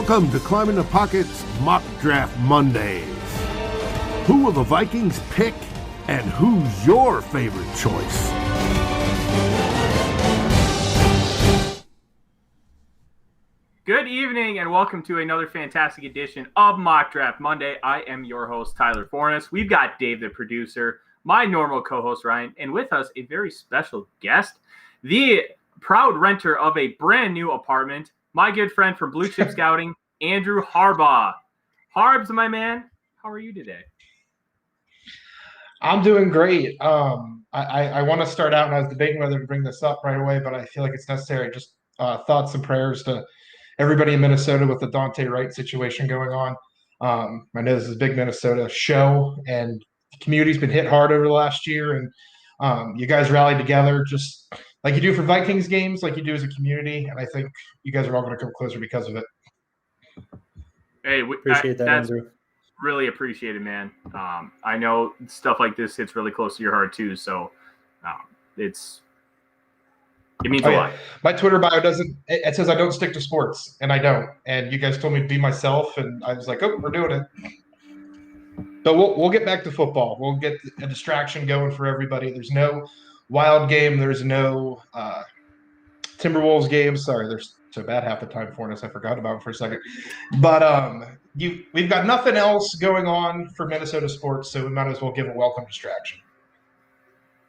Welcome to Climbing the Pocket's Mock Draft Mondays. Who will the Vikings pick, and who's your favorite choice? Good evening and welcome to another fantastic edition of Mock Draft Monday. I am your host, Tyler Foreness. We've got Dave, the producer, my normal co-host, Ryan, and with us, a very special guest, the proud renter of a brand new apartment, my good friend from Blue Chip Scouting, Andrew Harbaugh. Harbs, my man, how are you today? I'm doing great. I want to start out, and I was debating whether to bring this up right away, but I feel like it's necessary. Just thoughts and prayers to everybody in Minnesota with the Dante Wright situation going on. I know this is a big Minnesota show, and the community's been hit hard over the last year, and you guys rallied together just like you do for Vikings games, like you do as a community, and I think you guys are all going to come closer because of it. Hey, appreciate that, Andrew. Really appreciate it, man. I know stuff like this hits really close to your heart too, so it means a lot. My Twitter bio it says I don't stick to sports, and I don't. And you guys told me to be myself, and I was like, oh, we're doing it. But we'll get back to football. We'll get a distraction going for everybody. There's no Wild game. There's no Timberwolves game. Sorry, there's so bad half the time for us. I forgot about it for a second. But we've got nothing else going on for Minnesota sports, so we might as well give a welcome distraction.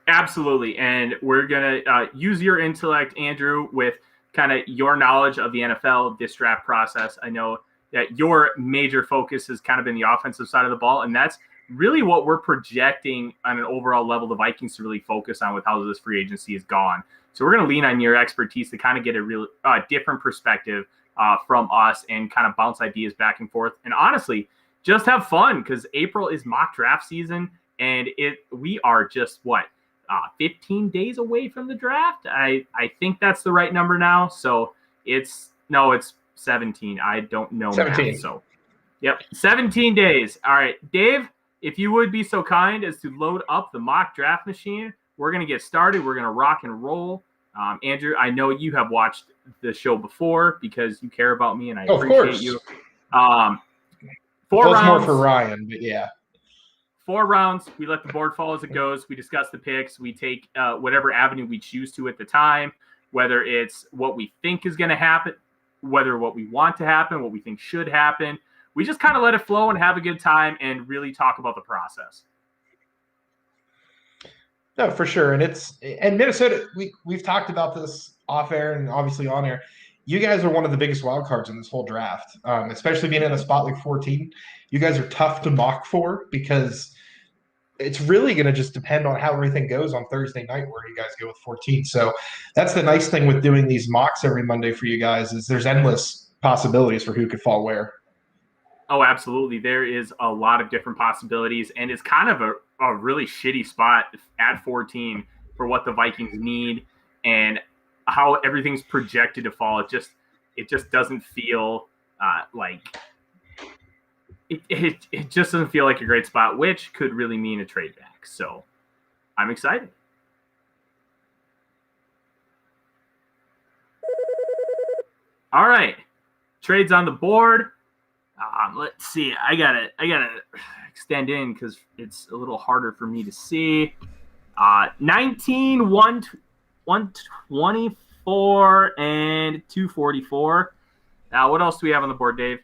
Absolutely, and we're going to use your intellect, Andrew, with kind of your knowledge of the NFL, this draft process. I know that your major focus has kind of been the offensive side of the ball, and that's really what we're projecting on an overall level the Vikings to really focus on with how this free agency has gone. So we're going to lean on your expertise to kind of get a real different perspective from us and kind of bounce ideas back and forth. And honestly, just have fun because April is mock draft season, and we are just, 15 days away from the draft? I think that's the right number now. So it's 17. I don't know. 17. Math, so, yep, 17 days. All right, Dave, if you would be so kind as to load up the mock draft machine, we're going to get started. We're going to rock and roll. Andrew, I know you have watched the show before because you care about me, and I appreciate you. 4 rounds. More for Ryan, but yeah. 4 rounds. We let the board fall as it goes. We discuss the picks. We take whatever avenue we choose to at the time, whether it's what we think is going to happen, whether what we want to happen, what we think should happen. We just kind of let it flow and have a good time and really talk about the process. No, for sure. And Minnesota, we've talked about this off air and obviously on air. You guys are one of the biggest wild cards in this whole draft, especially being in a spot like 14. You guys are tough to mock for because it's really going to just depend on how everything goes on Thursday night where you guys go with 14. So that's the nice thing with doing these mocks every Monday for you guys is there's endless possibilities for who could fall where. Oh, absolutely. There is a lot of different possibilities, and it's kind of a really shitty spot at 14 for what the Vikings need and how everything's projected to fall. It just doesn't feel like it just doesn't feel like a great spot, which could really mean a trade back. So I'm excited. All right. Trades on the board. Let's see. I gotta extend in because it's a little harder for me to see. 19, 124, and 244. Now, what else do we have on the board, Dave?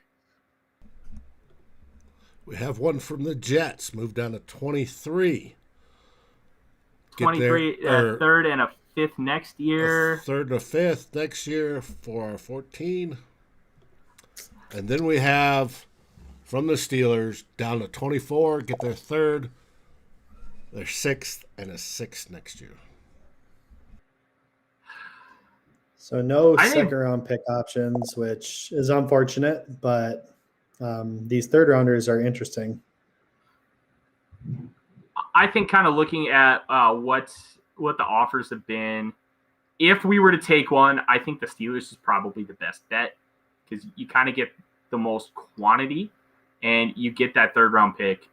We have one from the Jets. Moved down to 23. 23, third and a fifth next year. A third and a fifth next year for 14. And then we have from the Steelers down to 24, get their third, their sixth, and a sixth next year. So no second-round pick options, which is unfortunate, but these third-rounders are interesting. I think kind of looking at what the offers have been, if we were to take one, I think the Steelers is probably the best bet because you kind of get the most quantity and you get that third-round pick.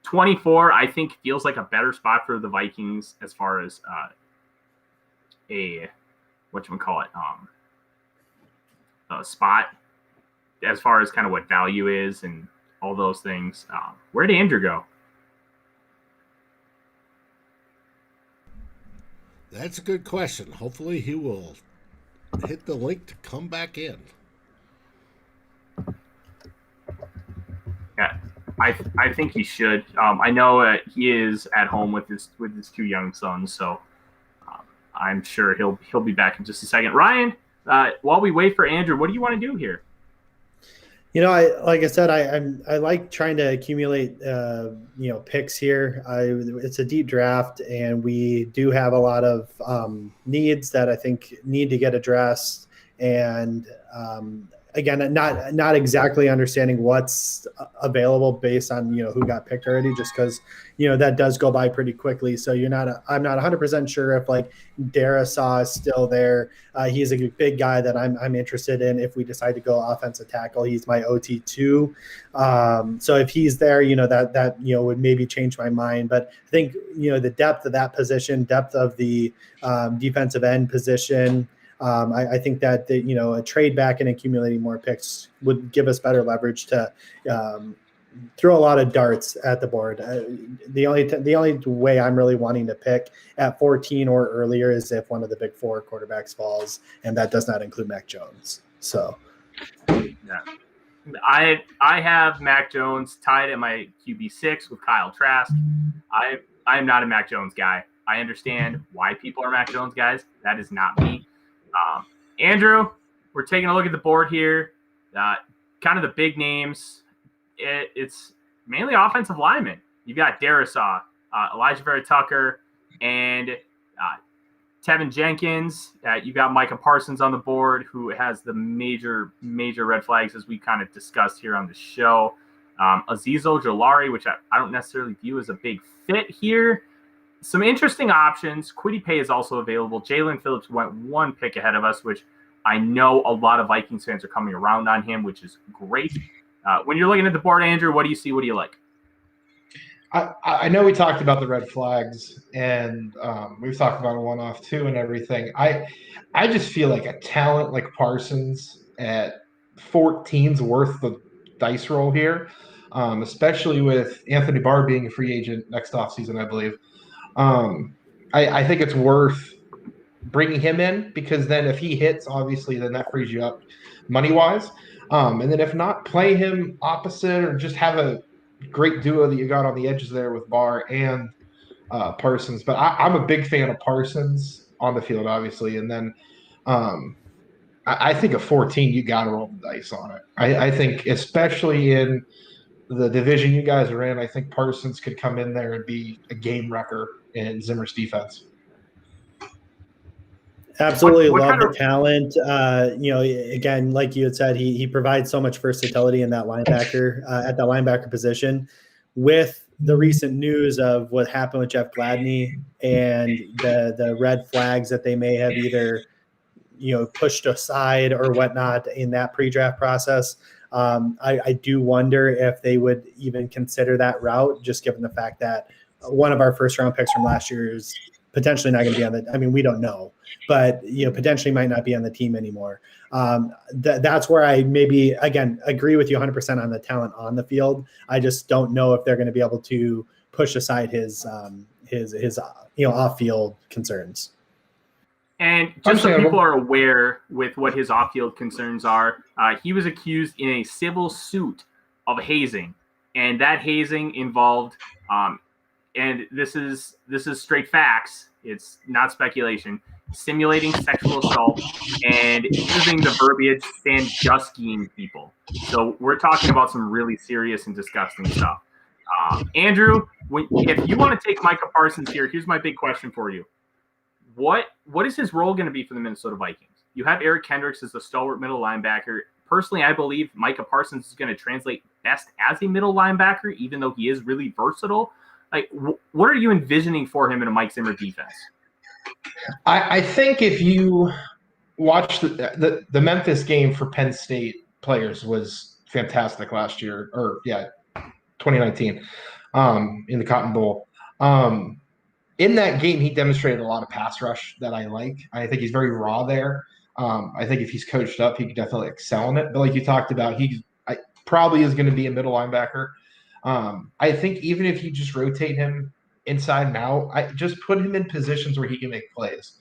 24, I think, feels like a better spot for the Vikings as far as a spot. as far as kind of what value is and all those things. Where did Andrew go? That's a good question. Hopefully he will hit the link to come back in. Yeah, I think he should. I know he is at home with his 2 young sons, so I'm sure he'll be back in just a second. Ryan, while we wait for Andrew, what do you want to do here? Like I said, I like trying to accumulate picks here. It's a deep draft, and we do have a lot of needs that I think need to get addressed. And again, not exactly understanding what's available based on who got picked already, just because that does go by pretty quickly. So I'm not 100% sure if like Darisaw is still there. He's a big guy that I'm interested in. If we decide to go offensive tackle, he's my OT2. So if he's there, that would maybe change my mind. But I think the depth of that position, depth of the defensive end position. I think that a trade back and accumulating more picks would give us better leverage to throw a lot of darts at the board. The only way I'm really wanting to pick at 14 or earlier is if one of the big 4 quarterbacks falls, and that does not include Mac Jones. So, yeah. I have Mac Jones tied at my QB6 with Kyle Trask. I am not a Mac Jones guy. I understand why people are Mac Jones guys. That is not me. Andrew, we're taking a look at the board here. Kind of the big names. It's mainly offensive linemen. You got Darisaw, Elijah Vera Tucker, and Tevin Jenkins. You got Micah Parsons on the board, who has the major red flags, as we kind of discussed here on the show. Azeez Ojulari, which I don't necessarily view as a big fit here. Some interesting options. Kwity Paye is also available. Jalen Phillips went 1 pick ahead of us, which I know a lot of Vikings fans are coming around on him, which is great. When you're looking at the board, Andrew, what do you see? What do you like? I know we talked about the red flags, and we've talked about a one-off too and everything. I just feel like a talent like Parsons at 14's worth the dice roll here, especially with Anthony Barr being a free agent next offseason, I believe. I think it's worth bringing him in, because then if he hits, obviously, then that frees you up money-wise. And then if not, play him opposite, or just have a great duo that you got on the edges there with Barr and Parsons. But I'm a big fan of Parsons on the field, obviously. And then I think at 14, you got to roll the dice on it. I think, especially in the division you guys are in, I think Parsons could come in there and be a game wrecker in Zimmer's defense. Absolutely love the talent. Again, like you had said, he provides so much versatility in that linebacker at that linebacker position. With the recent news of what happened with Jeff Gladney and the red flags that they may have either pushed aside or whatnot in that pre-draft process, I do wonder if they would even consider that route, just given the fact that one of our first round picks from last year is potentially not going to be on the, I mean, we don't know, but potentially might not be on the team anymore. That's where I maybe, again, agree with you 100% on the talent on the field. I just don't know if they're going to be able to push aside his off-field concerns. And just so people are aware with what his off-field concerns are, he was accused in a civil suit of hazing, and that hazing involved, and this is straight facts, it's not speculation, simulating sexual assault and using the verbiage Sanduskying people. So we're talking about some really serious and disgusting stuff. Andrew, if you want to take Micah Parsons here, here's my big question for you. What is his role going to be for the Minnesota Vikings? You have Eric Kendricks as the stalwart middle linebacker. Personally, I believe Micah Parsons is going to translate best as a middle linebacker, even though he is really versatile. Like, what are you envisioning for him in a Mike Zimmer defense? I think if you watch the Memphis game for Penn State players was fantastic last year, 2019, in the Cotton Bowl. In that game, he demonstrated a lot of pass rush that I like. I think he's very raw there. I think if he's coached up, he could definitely excel in it. But like you talked about, probably is going to be a middle linebacker. I think even if you just rotate him inside and out, I just put him in positions where he can make plays.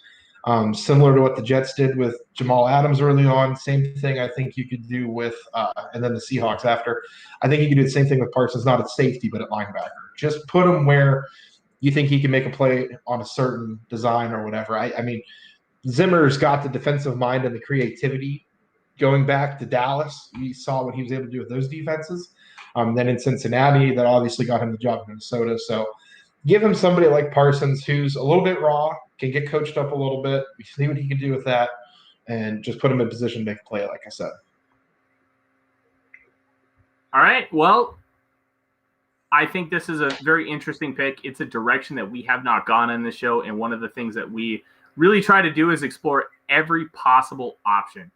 Similar to what the Jets did with Jamal Adams early on. Same thing I think you could do with and then the Seahawks after. I think you could do the same thing with Parsons, not at safety, but at linebacker. Just put him where you think he can make a play on a certain design or whatever. I mean, Zimmer's got the defensive mind and the creativity going back to Dallas. We saw what he was able to do with those defenses. Then in Cincinnati, that obviously got him the job in Minnesota. So give him somebody like Parsons who's a little bit raw, can get coached up a little bit. We see what he can do with that, and just put him in position to make a play, like I said. All right. Well, I think this is a very interesting pick. It's a direction that we have not gone in the show, and one of the things that we really try to do is explore every possible option.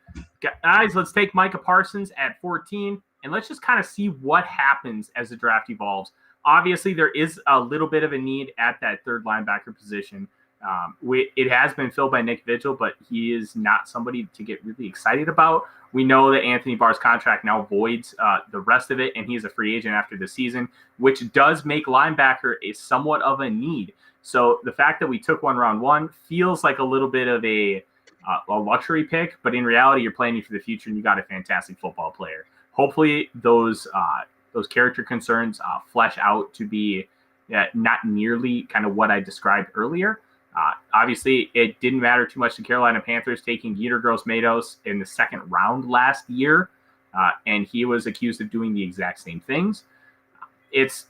Guys, let's take Micah Parsons at 14, and let's just kind of see what happens as the draft evolves. Obviously, there is a little bit of a need at that third linebacker position. It has been filled by Nick Vigil, but he is not somebody to get really excited about. We know that Anthony Barr's contract now voids the rest of it, and he is a free agent after the season, which does make linebacker a somewhat of a need. So the fact that we took one round one feels like a little bit of a luxury pick, but in reality, you're planning for the future, and you got a fantastic football player. Hopefully, those character concerns flesh out to be not nearly kind of what I described earlier. Obviously, it didn't matter too much to Carolina Panthers taking Yetur Gross-Matos in the second round last year, and he was accused of doing the exact same things. It's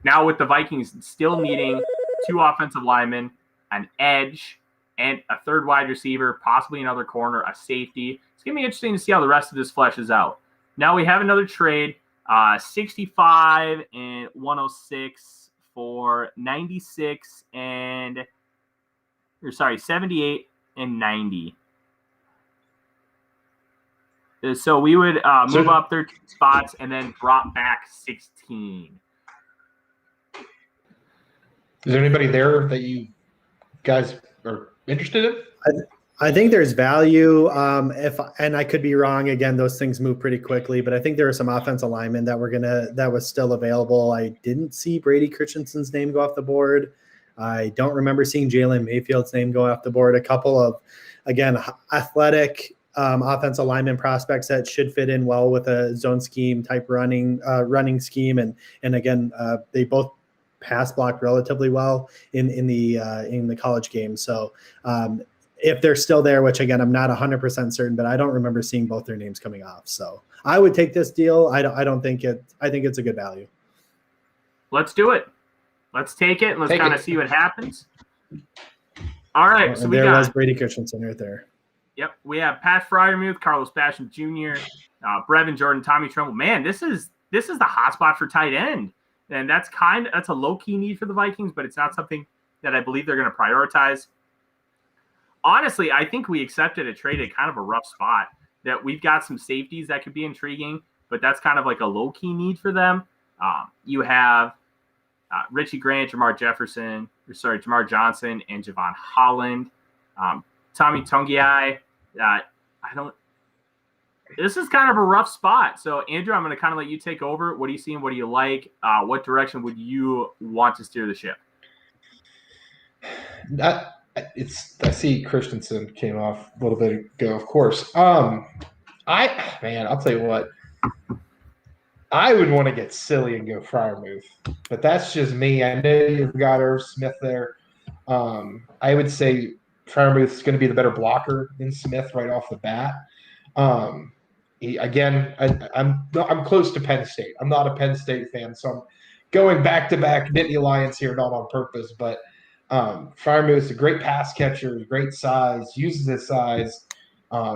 now with the Vikings still needing 2 offensive linemen, an edge, and a third wide receiver, possibly another corner, a safety. It's going to be interesting to see how the rest of this fleshes out. Now we have another trade, 65 and 106 for 96 and – 78 and 90. So we would move up 13 spots and then drop back 16. Is there anybody there that you guys are interested in? I think there's value. And I could be wrong. Again, those things move pretty quickly. But I think there are some offensive linemen that was still available. I didn't see Brady Christensen's name go off the board. I don't remember seeing Jalen Mayfield's name go off the board. A couple of, again, athletic offensive lineman prospects that should fit in well with a zone scheme type running scheme. And again, they both pass block relatively well in the college game. So if they're still there, which again, I'm not 100% certain, but I don't remember seeing both their names coming off. So I would take this deal. I think it's a good value. Let's do it. Let's take it and let's kind of see what happens. All right. So there was Brady Christensen right there. Yep. We have Pat Freiermuth, Carlos Basham Jr., Brevin Jordan, Tommy Tremble. Man, this is the hot spot for tight end. And that's a low-key need for the Vikings, but it's not something that I believe they're going to prioritize. Honestly, I think we accepted a trade at kind of a rough spot, that we've got some safeties that could be intriguing, but that's kind of like a low-key need for them. You have Richie Grant, Jamar Johnson, and Javon Holland. Tommy Tungiai. This is kind of a rough spot. So, Andrew, I'm going to kind of let you take over. What are you seeing? What do you like? What direction would you want to steer the ship? I see Christensen came off a little bit ago, of course. I'll tell you what. I would want to get silly and go Freiermuth, but that's just me. I know you've got Irv Smith there. I would say Freiermuth is going to be the better blocker than Smith right off the bat. I'm close to Penn State. I'm not a Penn State fan, so I'm going back-to-back Nittany Lions here, not on purpose. But Freiermuth is a great pass catcher, great size, uses his size.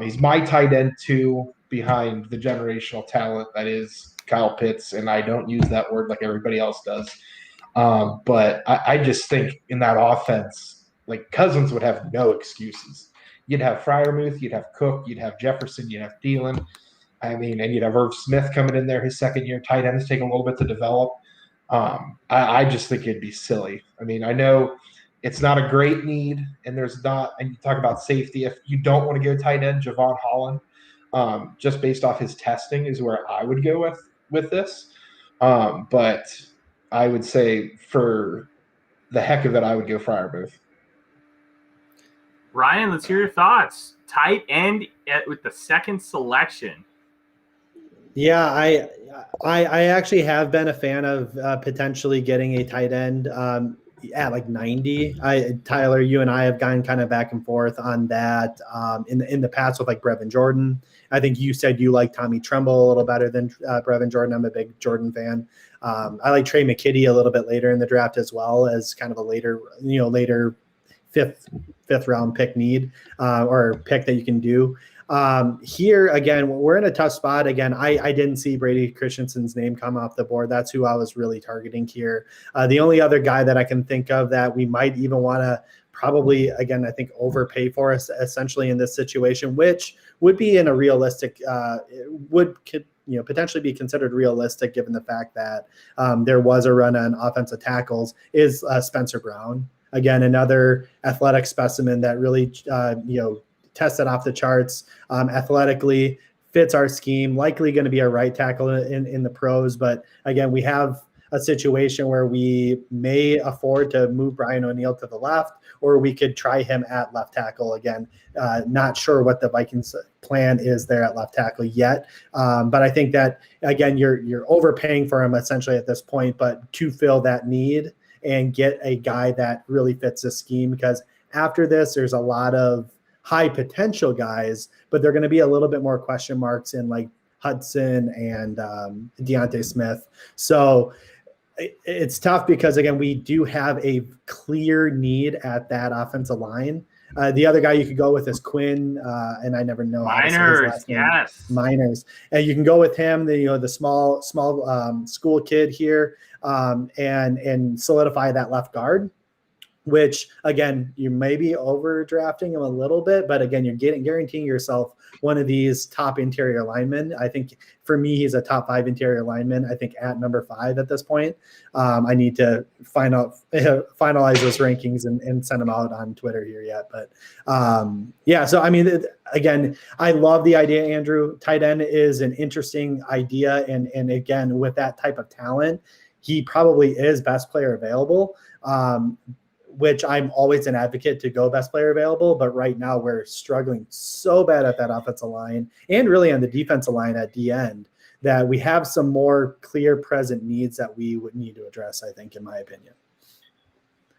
He's my tight end too, behind the generational talent that is Kyle Pitts, and I don't use that word like everybody else does. But I just think in that offense, like Cousins would have no excuses. You'd have Freiermuth, you'd have Cook, you'd have Jefferson, you'd have Thielen. And you'd have Irv Smith coming in there his second year. Tight ends take a little bit to develop. I just think it'd be silly. I know It's not a great need, and there's not. And you talk about safety. If you don't want to go tight end, Javon Holland, just based off his testing, is where I would go with this. But I would say for the heck of it, I would go Freiermuth. Ryan, let's hear your thoughts. Tight end with the second selection. Yeah, I actually have been a fan of potentially getting a tight end at like 90. Tyler, you and I have gone kind of back and forth on that in the past with like Brevin Jordan. I think you said you like Tommy Tremble a little better than Brevin Jordan. I'm a big Jordan fan. I like Trey McKitty a little bit later in the draft as well, as kind of a later fifth round pick need or pick that you can do. Here again, we're in a tough spot. Again, I didn't see Brady Christensen's name come off the board. That's who I was really targeting here. The only other guy that I can think of that we might even want to probably, again, I think overpay for us essentially in this situation, which would be in a realistic, could potentially be considered realistic given the fact that there was a run on offensive tackles, is Spencer Brown. Again, another athletic specimen that really, tested off the charts athletically, fits our scheme, likely going to be a right tackle in the pros. But again, we have a situation where we may afford to move Brian O'Neill to the left, or we could try him at left tackle again. Not sure what the Vikings plan is there at left tackle yet. But I think that, again, you're overpaying for him essentially at this point, but to fill that need and get a guy that really fits the scheme, because after this, there's a lot of high potential guys, but they're going to be a little bit more question marks in like Hudson and Deontay Smith. So it's tough because, again, we do have a clear need at that offensive line. The other guy you could go with is Quinn, and I never know how to say his last name. Yes. Miners. And you can go with him, the small school kid here, and solidify that left guard, which, again, you may be overdrafting him a little bit, but again, you're guaranteeing yourself one of these top interior linemen. I think for me, he's a top 5 interior lineman. I think at number 5 at this point. I need to finalize those rankings and send them out on Twitter here yet. But so I mean, again, I love the idea, Andrew. Tight end is an interesting idea, and again, with that type of talent, he probably is best player available. Which I'm always an advocate to go best player available. But right now we're struggling so bad at that offensive line and really on the defensive line at the end that we have some more clear present needs that we would need to address, I think, in my opinion.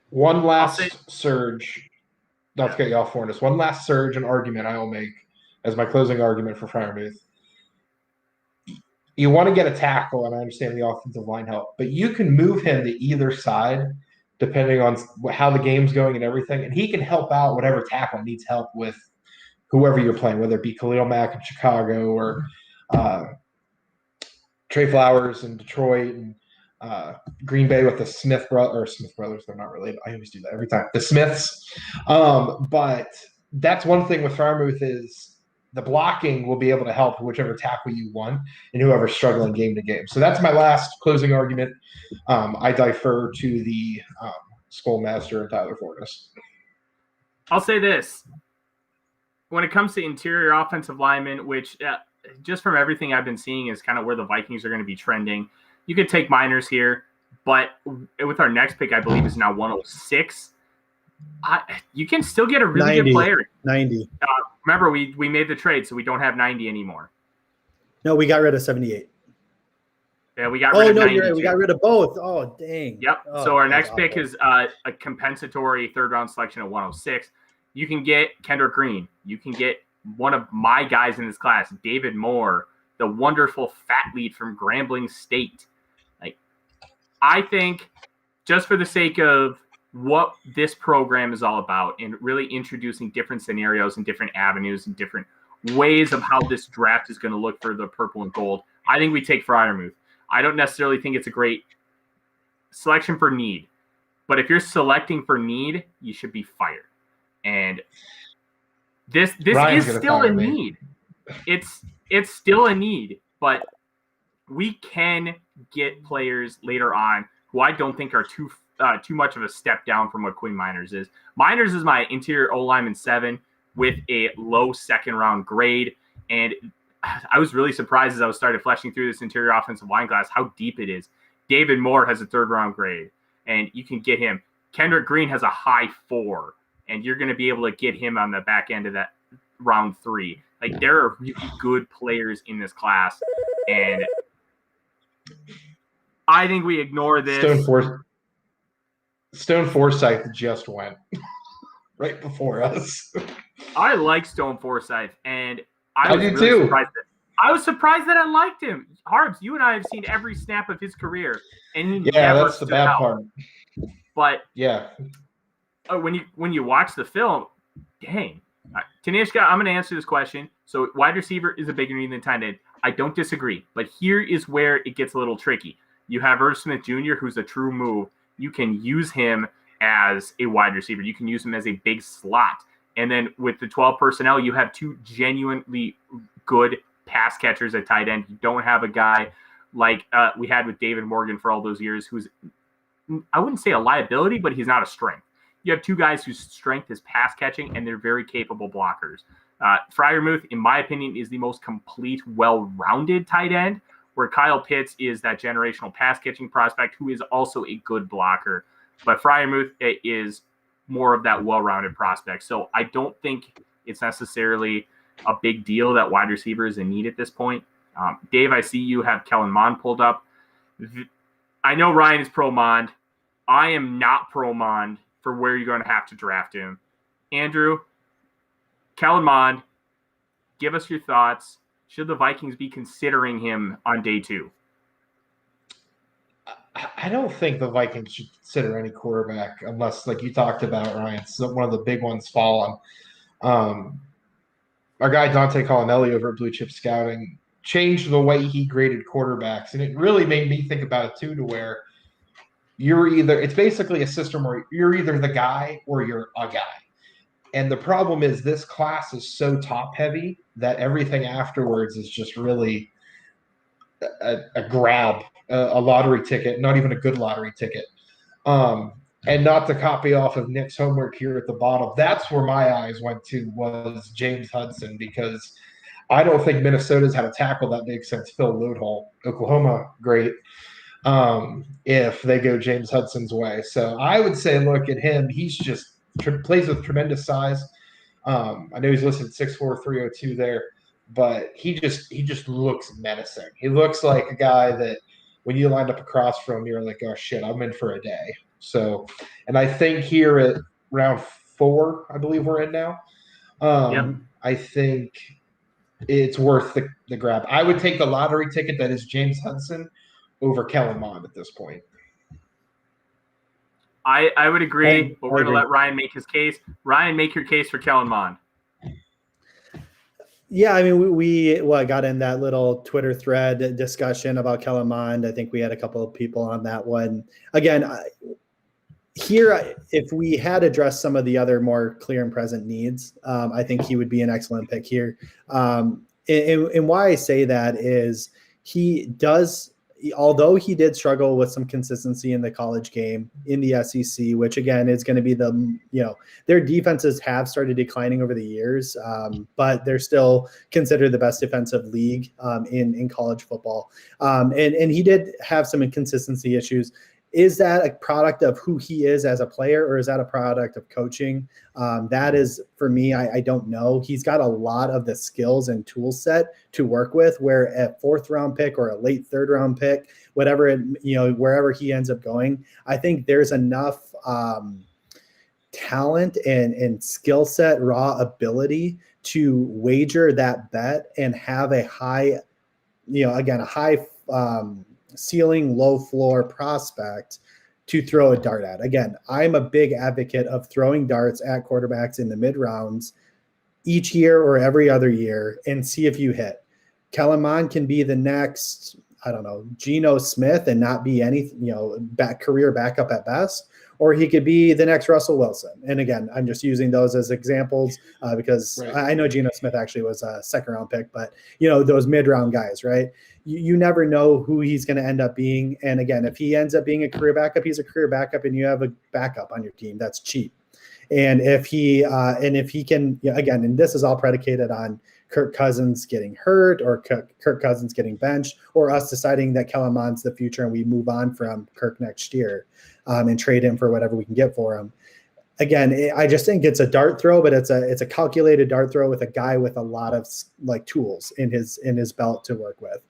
One last surge, not to get you off Foreness, one last surge and argument I will make as my closing argument for Freiermuth. You want to get a tackle, and I understand the offensive line help, but you can move him to either side depending on how the game's going and everything. And he can help out whatever tackle needs help with whoever you're playing, whether it be Khalil Mack in Chicago or Trey Flowers in Detroit and Green Bay with the Smith brothers. They're not related. I always do that every time. The Smiths. But that's one thing with Freiermuth is the blocking will be able to help whichever tackle you want and whoever's struggling game to game. So that's my last closing argument. I defer to the Schoolmaster and Tyler Foreness. I'll say this. When it comes to interior offensive linemen, which just from everything I've been seeing is kind of where the Vikings are going to be trending, you could take Miners here, but with our next pick, I believe is now 106. You can still get a really good player. 90. Remember, we made the trade, so we don't have 90 anymore. No, we got rid of 78. Yeah, we got rid of 92. You're right. We got rid of both. Oh, dang. Yep. Oh, so our next pick is a compensatory third-round selection at 106. You can get Kendrick Green. You can get one of my guys in this class, David Moore, the wonderful fat lead from Grambling State. I think just for the sake of what this program is all about and really introducing different scenarios and different avenues and different ways of how this draft is going to look for the purple and gold, I think we take Freiermuth. I don't necessarily think it's a great selection for need, but if you're selecting for need, you should be fired. And this is still a need. It's still a need, but we can get players later on who I don't think are too too much of a step down from what Quinn Miners is. Miners is my interior O-lineman 7 with a low second-round grade, and I was really surprised as I was started fleshing through this interior offensive line class how deep it is. David Moore has a third-round grade, and you can get him. Kendrick Green has a high 4, and you're going to be able to get him on the back end of that round 3. Like, there are really good players in this class, and I think we ignore this. Stone Forsythe just went right before us. I like Stone Forsythe, and I do too. I was surprised that I liked him. Harbs, you and I have seen every snap of his career, and he never that's the bad out. part. But yeah, when you watch the film, dang, Tanishka, I'm going to answer this question. So wide receiver is a bigger need than tight end. I don't disagree, but here is where it gets a little tricky. You have Irv Smith Jr., who's a true move. You can use him as a wide receiver. You can use him as a big slot. And then with the 12 personnel, you have 2 genuinely good pass catchers at tight end. You don't have a guy like we had with David Morgan for all those years, who's, I wouldn't say a liability, but he's not a strength. You have 2 guys whose strength is pass catching, and they're very capable blockers. Freiermuth, in my opinion, is the most complete, well-rounded tight end, where Kyle Pitts is that generational pass-catching prospect who is also a good blocker. But Freiermuth is more of that well-rounded prospect. So I don't think it's necessarily a big deal that wide receiver is in need at this point. Dave, I see you have Kellen Mond pulled up. I know Ryan is pro-Mond. I am not pro-Mond for where you're going to have to draft him. Andrew, Kellen Mond, give us your thoughts. Should the Vikings be considering him on day 2? I don't think the Vikings should consider any quarterback unless, like you talked about, Ryan, so one of the big ones fall on. Our guy Dante Collinelli over at Blue Chip Scouting changed the way he graded quarterbacks, and it really made me think about it too, to where it's basically a system where you're either the guy or you're a guy. And the problem is this class is so top heavy that everything afterwards is just really a grab, a lottery ticket, not even a good lottery ticket. And not to copy off of Nick's homework here at the bottom, that's where my eyes went to, was James Hudson, because I don't think Minnesota's had a tackle that makes sense. Phil Loadhall, Oklahoma, great. If they go James Hudson's way. So I would say look at him. He's just plays with tremendous size. I know he's listed 6'4", 302 there, but he just looks menacing. He looks like a guy that when you lined up across from, you're like, oh shit, I'm in for a day. So, and I think here at round 4, I believe we're in now. I think it's worth the grab. I would take the lottery ticket that is James Hudson over Kellen Mond at this point. I would agree, but we're going to let Ryan make his case. Ryan, make your case for Kellen Mond. Yeah, I mean, we got in that little Twitter thread discussion about Kellen Mond. I think we had a couple of people on that one. Again, here, if we had addressed some of the other more clear and present needs, I think he would be an excellent pick here. And why I say that is although he did struggle with some consistency in the college game in the SEC, which again is going to be their defenses have started declining over the years, but they're still considered the best defensive league in college football. And he did have some inconsistency issues. Is that a product of who he is as a player, or is that a product of coaching? That is, for me, I don't know. He's got a lot of the skills and tool set to work with, where a 4th round pick or a late 3rd round pick, whatever, wherever he ends up going, I think there's enough talent and skill set, raw ability to wager that bet and have a high, ceiling, low floor prospect to throw a dart at. Again, I'm a big advocate of throwing darts at quarterbacks in the mid rounds each year or every other year and see if you hit. Kellen Mond can be the next, Geno Smith and not be any, career backup at best, or he could be the next Russell Wilson. And again, I'm just using those as examples because I know Geno Smith actually was a second-round pick, but those mid-round guys, right? You never know who he's going to end up being. And again, if he ends up being a career backup, he's a career backup, and you have a backup on your team. That's cheap. And if he can, again, and this is all predicated on Kirk Cousins getting hurt or Kirk Cousins getting benched, or us deciding that Kellen Mond's the future and we move on from Kirk next year and trade him for whatever we can get for him. Again, I just think it's a dart throw, but it's a calculated dart throw with a guy with a lot of tools in his belt to work with.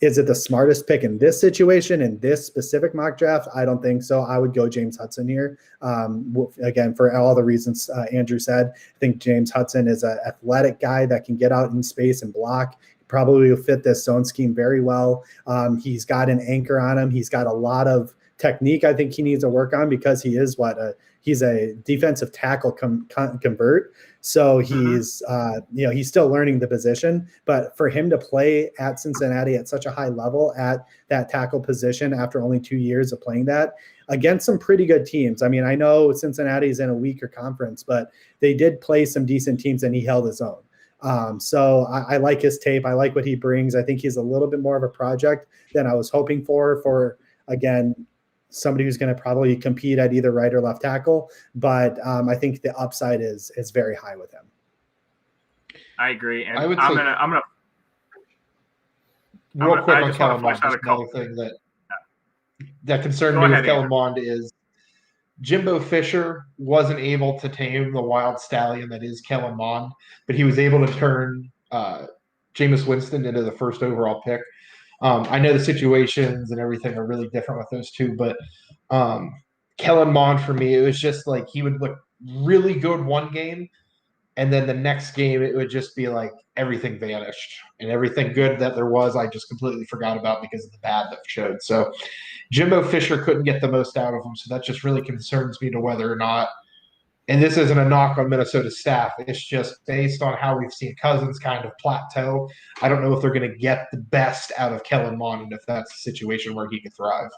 Is it the smartest pick in this situation, in this specific mock draft? I don't think so. I would go James Hudson here. Again, for all the reasons Andrew said, I think James Hudson is an athletic guy that can get out in space and block. Probably will fit this zone scheme very well. He's got an anchor on him. He's got a lot of technique I think he needs to work on because he is he's a defensive tackle convert. So he's he's still learning the position, but for him to play at Cincinnati at such a high level at that tackle position after only 2 years of playing that against some pretty good teams. I mean, I know Cincinnati's in a weaker conference, but they did play some decent teams and he held his own. So I like his tape. I like what he brings. I think he's a little bit more of a project than I was hoping for again, somebody who's going to probably compete at either right or left tackle. But I think the upside is very high with him. I agree. And I'm gonna real quick on Kellen Mond. Another thing that concerned me with Kellen Mond is Jimbo Fisher wasn't able to tame the wild stallion that is Kellen Mond, but he was able to turn Jameis Winston into the first overall pick. I know the situations and everything are really different with those two, but Kellen Mond for me, it was just like he would look really good one game, and then the next game it would just be like everything vanished and everything good that there was, I just completely forgot about because of the bad that showed. So Jimbo Fisher couldn't get the most out of him, so that just really concerns me to whether or not. And this isn't a knock on Minnesota's staff. It's just based on how we've seen Cousins kind of plateau. I don't know if they're going to get the best out of Kellen Mond and if that's a situation where he could thrive.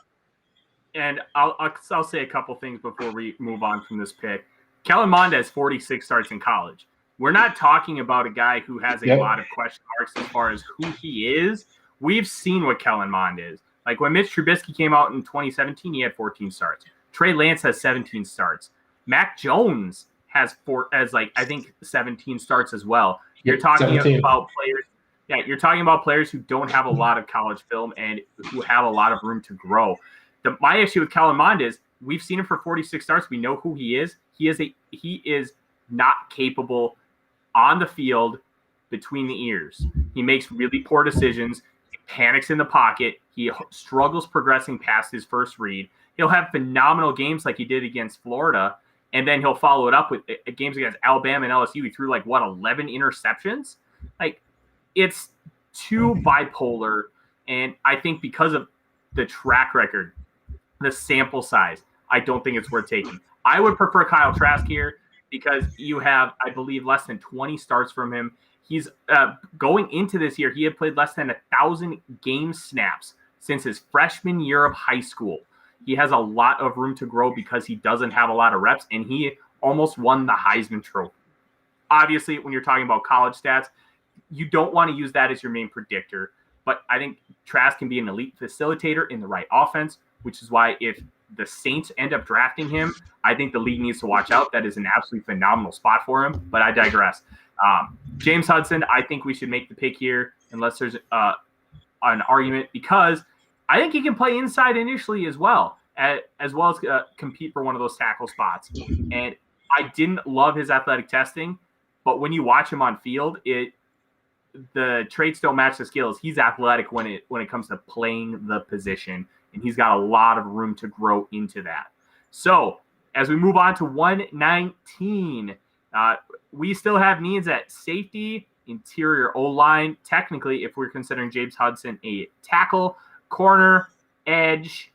And I'll say a couple things before we move on from this pick. Kellen Mond has 46 starts in college. We're not talking about a guy who has a lot of question marks as far as who he is. We've seen what Kellen Mond is. Like when Mitch Trubisky came out in 2017, he had 14 starts. Trey Lance has 17 starts. Mac Jones has I think 17 starts as well. You're talking 17. About players. Yeah, you're talking about players who don't have a lot of college film and who have a lot of room to grow. My issue with Kellen Mond is we've seen him for 46 starts. We know who he is. He is not capable on the field between the ears. He makes really poor decisions. He panics in the pocket. He struggles progressing past his first read. He'll have phenomenal games like he did against Florida. And then he'll follow it up with games against Alabama and LSU. He threw 11 interceptions. It's too bipolar. And I think because of the track record, the sample size, I don't think it's worth taking. I would prefer Kyle Trask here because you have, I believe, less than 20 starts from him. He's going into this year, he had played less than 1,000 game snaps since his freshman year of high school. He has a lot of room to grow because he doesn't have a lot of reps, and he almost won the Heisman Trophy. Obviously, when you're talking about college stats, you don't want to use that as your main predictor, but I think Trask can be an elite facilitator in the right offense, which is why if the Saints end up drafting him, I think the league needs to watch out. That is an absolutely phenomenal spot for him, but I digress. James Hudson, I think we should make the pick here unless there's an argument because I think he can play inside initially as well as compete for one of those tackle spots. And I didn't love his athletic testing, but when you watch him on field, the traits don't match the skills. He's athletic when it comes to playing the position, and he's got a lot of room to grow into that. So as we move on to 119, we still have needs at safety, interior O-line. Technically, if we're considering James Hudson a tackle, corner, edge,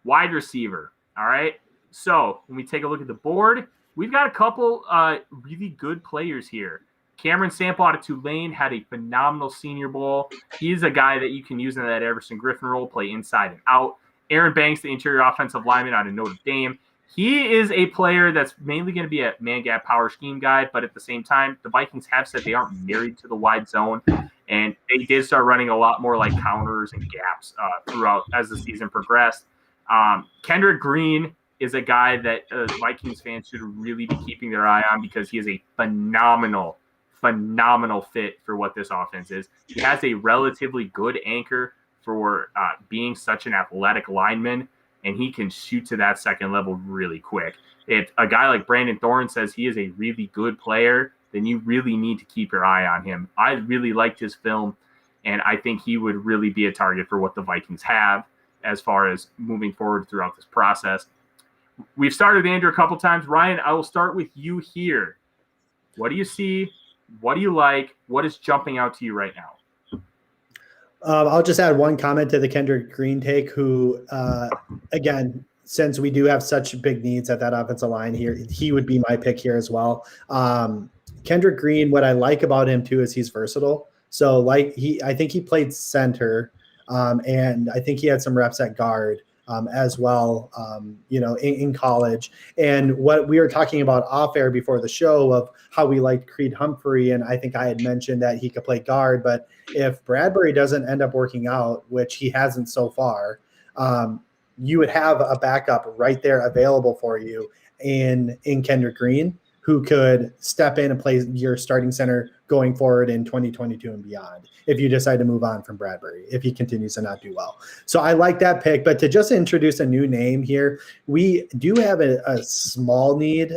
wide receiver. All right. So when we take a look at the board, we've got a couple really good players here. Cameron Sample out of Tulane had a phenomenal Senior Bowl. He's a guy that you can use in that Everson Griffin role, play inside and out. Aaron Banks, the interior offensive lineman out of Notre Dame, He is a player that's mainly going to be a man gap power scheme guy, but at the same time, the Vikings have said they aren't married to the wide zone, and they did start running a lot more like counters and gaps throughout as the season progressed. Kendrick Green is a guy that Vikings fans should really be keeping their eye on because he is a phenomenal fit for what this offense is. He has a relatively good anchor for being such an athletic lineman, and he can shoot to that second level really quick. If a guy like Brandon Thorne says he is a really good player, then you really need to keep your eye on him. I really liked his film, and I think he would really be a target for what the Vikings have as far as moving forward throughout this process. We've started with Andrew a couple times. Ryan, I will start with you here. What do you see? What do you like? What is jumping out to you right now? I'll just add one comment to the Kendrick Green take, who, again, since we do have such big needs at that offensive line here, he would be my pick here as well. Kendrick Green, what I like about him too is he's versatile. So I think he played center, and I think he had some reps at guard as well, in college. And what we were talking about off air before the show of how we liked Creed Humphrey, and I think I had mentioned that he could play guard, but if Bradbury doesn't end up working out, which he hasn't so far, you would have a backup right there available for you in Kendrick Green, who could step in and play your starting center going forward in 2022 and beyond if you decide to move on from Bradbury, if he continues to not do well. So I like that pick. But to just introduce a new name here, we do have a small need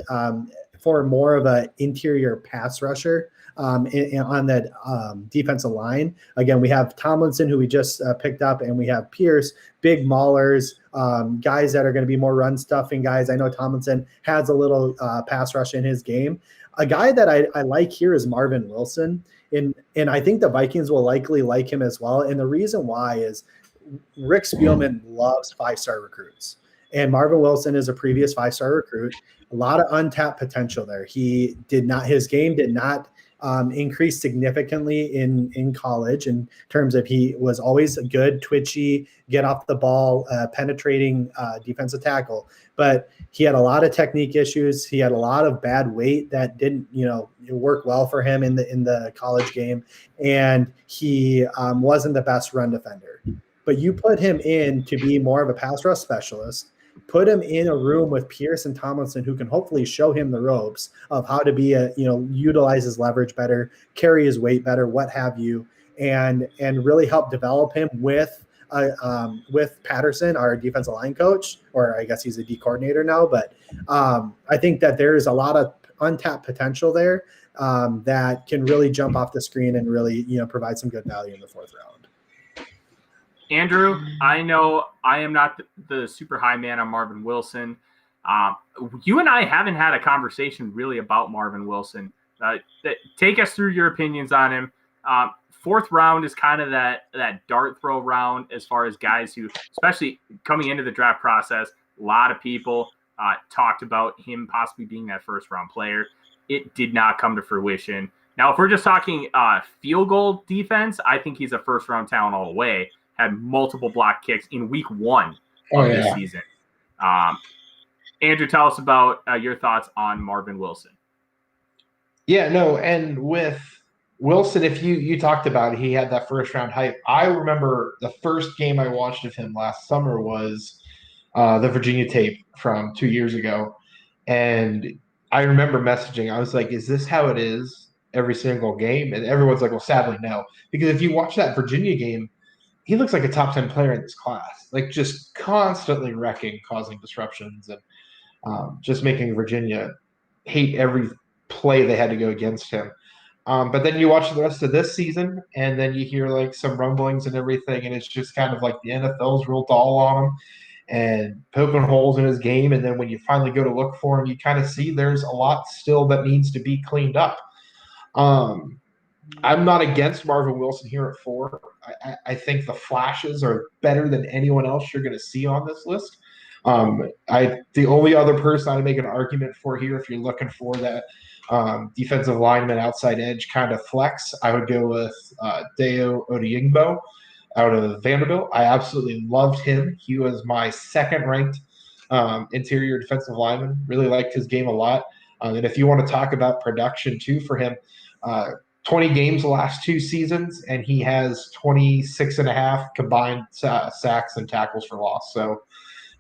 for more of an interior pass rusher on that defensive line. Again, we have Tomlinson, who we just picked up, and we have Pierce, big maulers, guys that are going to be more run stuffing guys. I know Tomlinson has a little pass rush in his game. A guy that I like here is Marvin Wilson, and I think the Vikings will likely like him as well. And the reason why is Rick Spielman loves 5-star recruits, and Marvin Wilson is a previous 5-star recruit. A lot of untapped potential there. His game did not increased significantly in college in terms of he was always a good, twitchy, get off the ball, penetrating defensive tackle. But he had a lot of technique issues. He had a lot of bad weight that didn't, work well for him in the college game. And he wasn't the best run defender. But you put him in to be more of a pass rush specialist, put him in a room with Pierce and Tomlinson, who can hopefully show him the ropes of how to be utilize his leverage better, carry his weight better, what have you, and really help develop him with Patterson, our defensive line coach, or I guess he's a D coordinator now. But I think that there's a lot of untapped potential there that can really jump off the screen and really, provide some good value in the fourth round. Andrew, I know I am not the super high man on Marvin Wilson. You and I haven't had a conversation really about Marvin Wilson. Take us through your opinions on him. Fourth round is kind of that dart throw round as far as guys who, especially coming into the draft process, a lot of people talked about him possibly being that first round player. It did not come to fruition. Now, if we're just talking field goal defense, I think he's a first round talent all the way. Had multiple block kicks in week 1 of this season. Andrew, tell us about your thoughts on Marvin Wilson. Yeah, no, and with Wilson, if you talked about it, he had that first round hype. I remember the first game I watched of him last summer was the Virginia tape from 2 years ago. And I remember messaging. I was like, is this how it is every single game? And everyone's like, well, sadly, no. Because if you watch that Virginia game, he looks like a top 10 player in this class, like just constantly wrecking, causing disruptions, and just making Virginia hate every play they had to go against him. But then you watch the rest of this season, and then you hear like some rumblings and everything, and it's just kind of like the NFL's real dull on him and poking holes in his game. And then when you finally go to look for him, you kind of see there's a lot still that needs to be cleaned up. I'm not against Marvin Wilson here at 4. I think the flashes are better than anyone else you're going to see on this list. The only other person I make an argument for here, if you're looking for that defensive lineman outside edge kind of flex, I would go with Deo Odeyingbo out of Vanderbilt. I absolutely loved him. He was my second-ranked interior defensive lineman. Really liked his game a lot. And if you want to talk about production too for him, 20 games the last 2 seasons, and he has 26.5 combined sacks and tackles for loss. So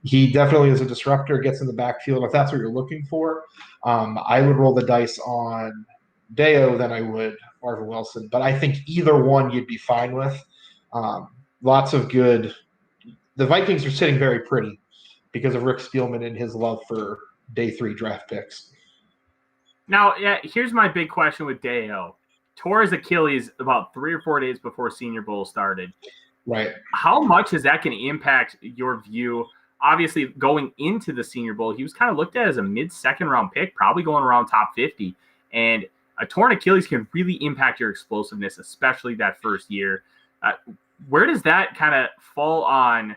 he definitely is a disruptor, gets in the backfield. If that's what you're looking for, I would roll the dice on Deo than I would Marvin Wilson. But I think either one you'd be fine with. Lots of good. The Vikings are sitting very pretty because of Rick Spielman and his love for day 3 draft picks. Now, here's my big question with Deo. Tore his Achilles about 3 or 4 days before Senior Bowl started. Right. How much is that going to impact your view? Obviously, going into the Senior Bowl, he was kind of looked at as a mid-second round pick, probably going around top 50. And a torn Achilles can really impact your explosiveness, especially that first year. Where does that kind of fall on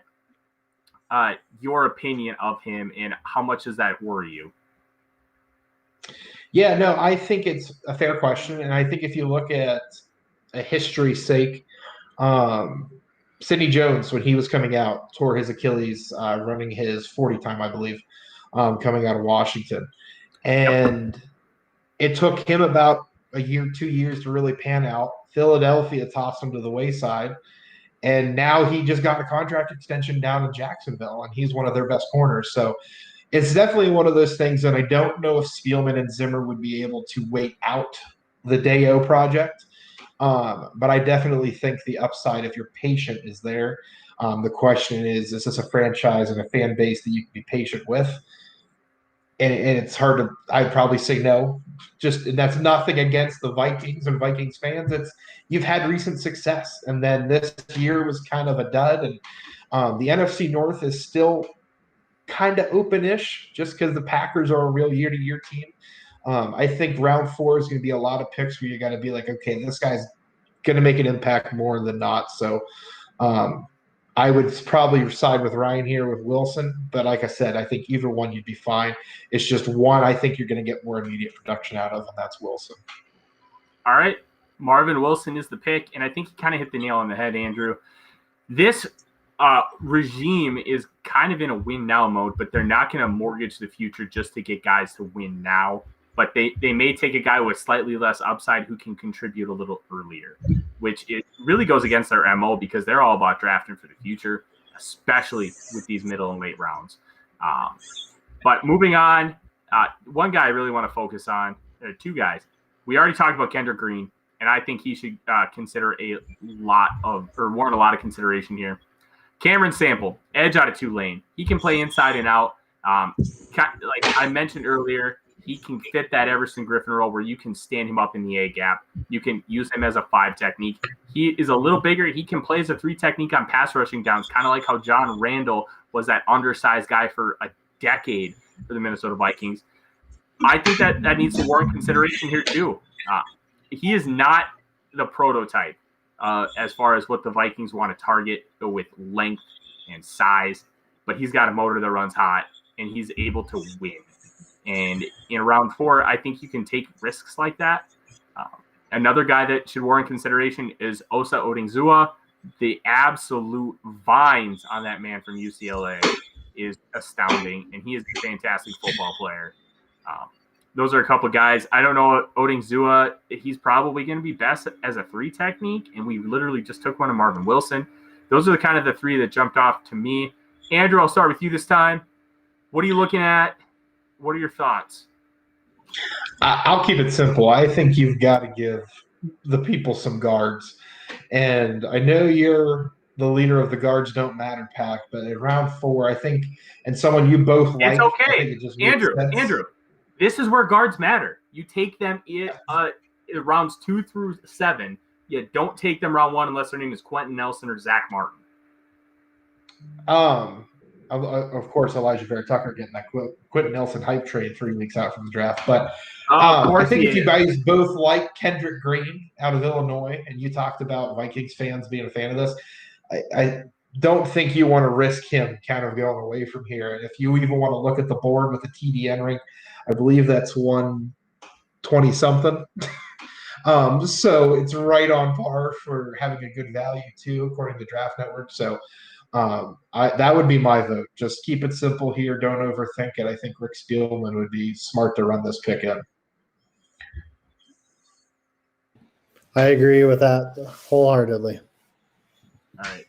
your opinion of him, and how much does that worry you? Yeah, no, I think it's a fair question. And I think if you look at a history's sake, Sidney Jones, when he was coming out, tore his Achilles running his 40 time, I believe, coming out of Washington. And it took him about a year, 2 years to really pan out. Philadelphia tossed him to the wayside. And now he just got a contract extension down in Jacksonville, and he's one of their best corners. So it's definitely one of those things that I don't know if Spielman and Zimmer would be able to wait out the Deo project. But I definitely think the upside, if you're patient, is there. The question is this a franchise and a fan base that you can be patient with? And it's hard to – I'd probably say no. And that's nothing against the Vikings and Vikings fans. It's you've had recent success, and then this year was kind of a dud. And the NFC North is still kind of open-ish just because the Packers are a real year-to-year team. I think round 4 is going to be a lot of picks where you got to be like, okay, this guy's going to make an impact more than not. So I would probably side with Ryan here with Wilson. But like I said, I think either one you'd be fine. It's just one I think you're going to get more immediate production out of, and that's Wilson. All right. Marvin Wilson is the pick, and I think you kind of hit the nail on the head, Andrew. This regime is kind of in a win-now mode, but they're not going to mortgage the future just to get guys to win now. But they may take a guy with slightly less upside who can contribute a little earlier, which it really goes against their MO because they're all about drafting for the future, especially with these middle and late rounds. But moving on, one guy I really want to focus on, two guys. We already talked about Kendrick Green, and I think he should warrant a lot of consideration here. Cameron Sample, edge out of Tulane. He can play inside and out. Like I mentioned earlier, he can fit that Everson Griffin role where you can stand him up in the A gap. You can use him as a 5 technique. He is a little bigger. He can play as a 3 technique on pass rushing downs, kind of like how John Randall was that undersized guy for a decade for the Minnesota Vikings. I think that needs to warrant consideration here too. He is not the prototype as far as what the Vikings want to target with length and size, but he's got a motor that runs hot, and he's able to win. And in round 4, I think you can take risks like that. Another guy that should warrant consideration is Osa Odingzua. The absolute vines on that man from UCLA is astounding, and he is a fantastic football player. Those are a couple of guys. I don't know Odingzua. He's probably going to be best as a 3 technique, and we literally just took one of Marvin Wilson. Those are the kind of the 3 that jumped off to me. Andrew, I'll start with you this time. What are you looking at? What are your thoughts? I'll keep it simple. I think you've got to give the people some guards. And I know you're the leader of the Guards Don't Matter pack, but in round 4, I think, and someone you both like. It's okay. I think it just makes sense. Andrew, this is where guards matter. You take them in rounds 2 through 7. You don't take them round 1 unless their name is Quentin Nelson or Zach Martin. Of course, Elijah Vera Tucker getting that Quentin Nelson hype trade 3 weeks out from the draft. But I think if you guys both like Kendrick Green out of Illinois, and you talked about Vikings fans being a fan of this, I don't think you want to risk him kind of going away from here. And if you even want to look at the board with the TDN rank, I believe that's 120-something. So it's right on par for having a good value, too, according to Draft Network. So That would be my vote. Just keep it simple here. Don't overthink it. I think Rick Spielman would be smart to run this pick in. I agree with that wholeheartedly. All right.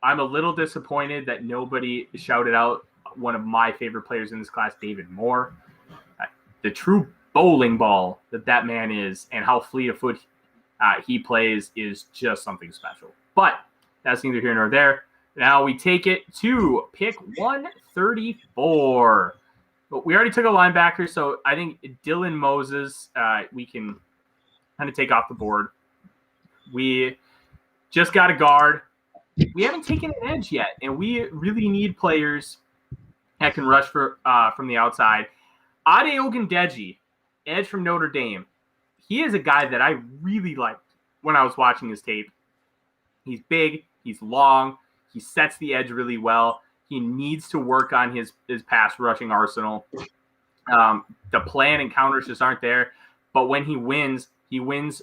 I'm a little disappointed that nobody shouted out one of my favorite players in this class, David Moore. The true bowling ball that man is and how fleet of foot he plays is just something special. But that's neither here nor there. Now we take it to pick 134. But we already took a linebacker, so I think Dylan Moses we can kind of take off the board. We just got a guard. We haven't taken an edge yet, and we really need players that can rush from the outside. Ade Ogundeji, edge from Notre Dame. He is a guy that I really liked when I was watching his tape. He's big. He's long. He sets the edge really well. He needs to work on his pass rushing arsenal. The plan and counters just aren't there. But when he wins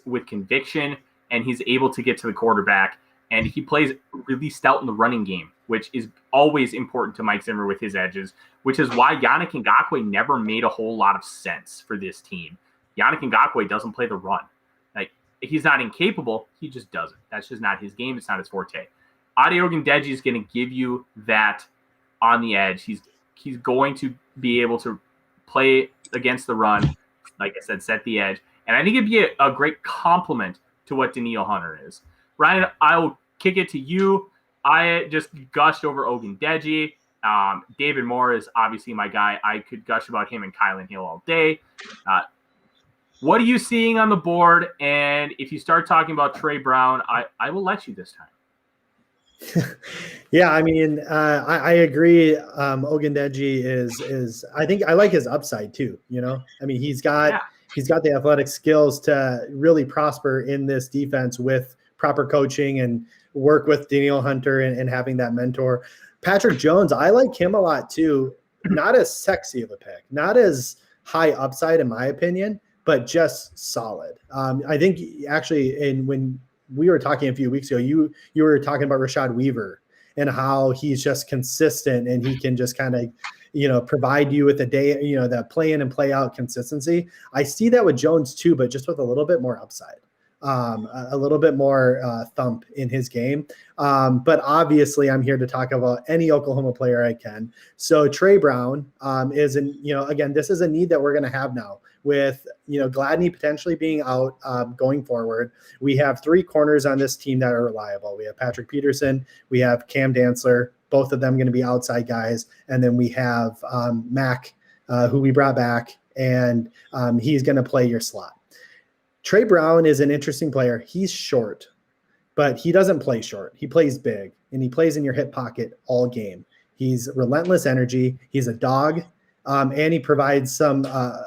with conviction, and he's able to get to the quarterback. And he plays really stout in the running game, which is always important to Mike Zimmer with his edges, which is why Yannick Ngakoue never made a whole lot of sense for this team. Yannick Ngakoue doesn't play the run. Like, he's not incapable. He just doesn't. That's just not his game. It's not his forte. Ade Ogundeji is going to give you that on the edge. He's going to be able to play against the run. Like I said, set the edge. And I think it'd be a great complement to what Danielle Hunter is. Ryan, I'll kick it to you. I just gushed over Ogundeji. David Moore is obviously my guy. I could gush about him and Kylan Hill all day. What are you seeing on the board? And if you start talking about Trey Brown, I will let you this time. Yeah, I mean, I agree. Ogundeji is I think I like his upside too. You know, I mean, he's got the athletic skills to really prosper in this defense with proper coaching and work with Danielle Hunter and having that mentor. Patrick Jones, I like him a lot too. Not as sexy of a pick, not as high upside in my opinion, but just solid. I think actually, when we were talking a few weeks ago, you were talking about Rashad Weaver and how he's just consistent and he can just kind of, provide you with the play in and play out consistency. I see that with Jones too, but just with a little bit more upside, a little bit more thump in his game. But obviously I'm here to talk about any Oklahoma player I can. So Trey Brown is again, this is a need that we're going to have now with, Gladney potentially being out going forward. We have three corners on this team that are reliable. We have Patrick Peterson, we have Cam Dantzler, both of them going to be outside guys. And then we have Mac, who we brought back, and he's going to play your slot. Trey Brown is an interesting player. He's short, but he doesn't play short. He plays big, and he plays in your hip pocket all game. He's relentless energy. He's a dog, and he provides some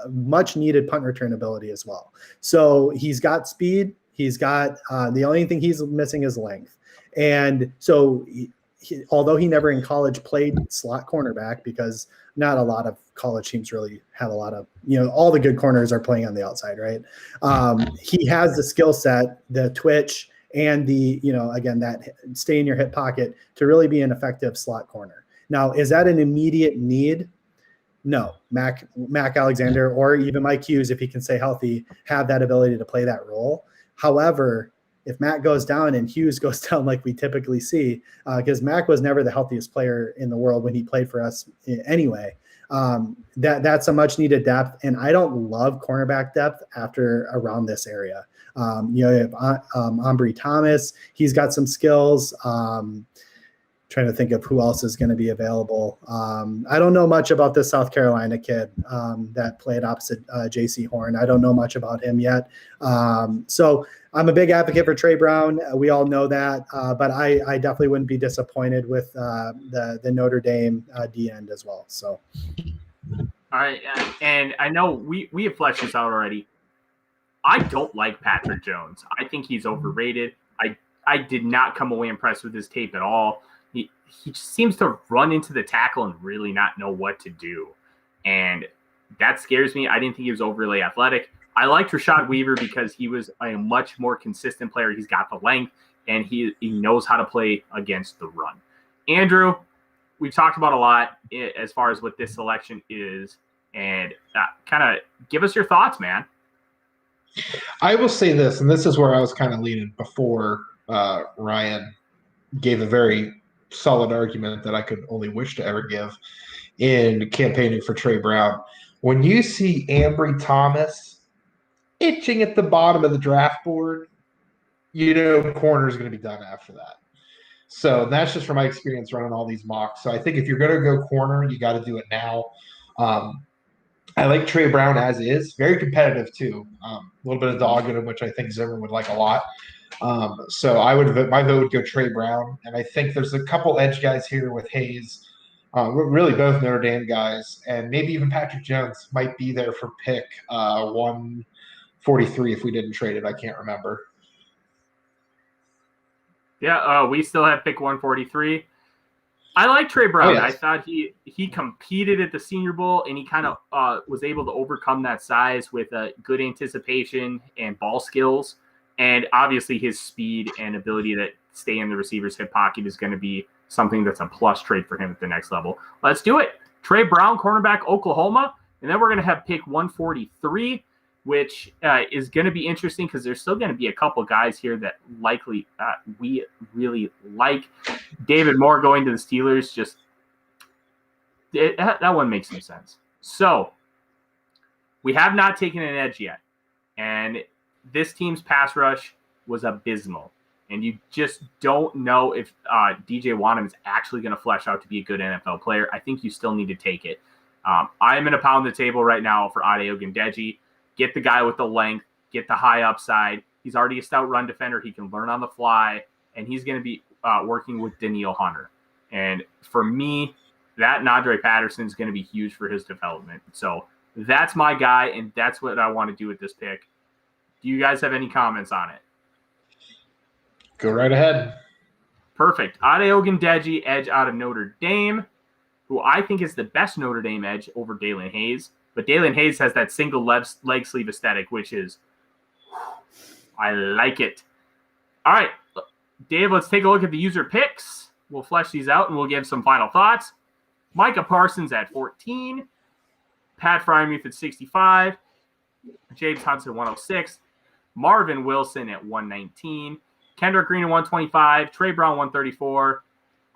much-needed punt return ability as well. So he's got speed. He's got the only thing he's missing is length. And so although he never in college played slot cornerback, because not a lot of college teams really have a lot of, all the good corners are playing on the outside, right? He has the skill set, the twitch, and the, again, that stay in your hip pocket to really be an effective slot corner. Now, is that an immediate need? No. Mac Alexander or even Mike Hughes, if he can stay healthy, have that ability to play that role. However, if Mac goes down and Hughes goes down like we typically see, because Mac was never the healthiest player in the world when he played for us anyway, that's a much needed depth. And I don't love cornerback depth after around this area. You have Ambry Thomas, he's got some skills. Trying to think of who else is going to be available. I don't know much about this South Carolina kid that played opposite J.C. Horn. I don't know much about him yet. So I'm a big advocate for Trey Brown. We all know that, but I definitely wouldn't be disappointed with the Notre Dame D end as well. So, all right, and I know we have fleshed this out already. I don't like Patrick Jones. I think he's overrated. I did not come away impressed with his tape at all. He just seems to run into the tackle and really not know what to do. And that scares me. I didn't think he was overly athletic. I liked Rashad Weaver because he was a much more consistent player. He's got the length, and he knows how to play against the run. Andrew, we've talked about a lot as far as what this selection is, and kind of give us your thoughts, man. I will say this, and this is where I was kind of leaning before Ryan gave a very solid argument that I could only wish to ever give in campaigning for Trey Brown. When you see Ambry Thomas itching at the bottom of the draft board, corner is going to be done after that. So that's just from my experience running all these mocks. So I think if you're going to go corner, you got to do it now. I like Trey Brown as is. Very competitive, too. A little bit of dog in him, which I think Zimmer would like a lot. So my vote would go Trey Brown. And I think there's a couple edge guys here with Hayes. Really both Notre Dame guys. And maybe even Patrick Jones might be there for pick 143 if we didn't trade it. I can't remember. Yeah, we still have pick 143. I like Trey Brown. Oh, yes. I thought he competed at the Senior Bowl, and he kind of was able to overcome that size with good anticipation and ball skills. And obviously his speed and ability to stay in the receiver's hip pocket is going to be something that's a plus trade for him at the next level. Let's do it. Trey Brown, cornerback, Oklahoma. And then we're going to have pick 143, which is going to be interesting because there's still going to be a couple guys here that likely we really like. David Moore going to the Steelers, that one makes some sense. So we have not taken an edge yet. And this team's pass rush was abysmal. And you just don't know if DJ Wonnum is actually going to flesh out to be a good NFL player. I think you still need to take it. I'm going to pound the table right now for Ade Ogundeji. Get the guy with the length, get the high upside. He's already a stout run defender. He can learn on the fly, and he's going to be working with Danielle Hunter. And for me, that Nadre Patterson is going to be huge for his development. So that's my guy, and that's what I want to do with this pick. Do you guys have any comments on it? Go right ahead. Perfect. Ade Ogundeji, edge out of Notre Dame, who I think is the best Notre Dame edge over Dalen Hayes. But Dalen Hayes has that single leg sleeve aesthetic, which is, I like it. All right, Dave, let's take a look at the user picks. We'll flesh these out, and we'll give some final thoughts. Micah Parsons at 14. Pat Fryermuth at 65. James Hudson, 106. Marvin Wilson at 119. Kendrick Green at 125. Trey Brown, 134.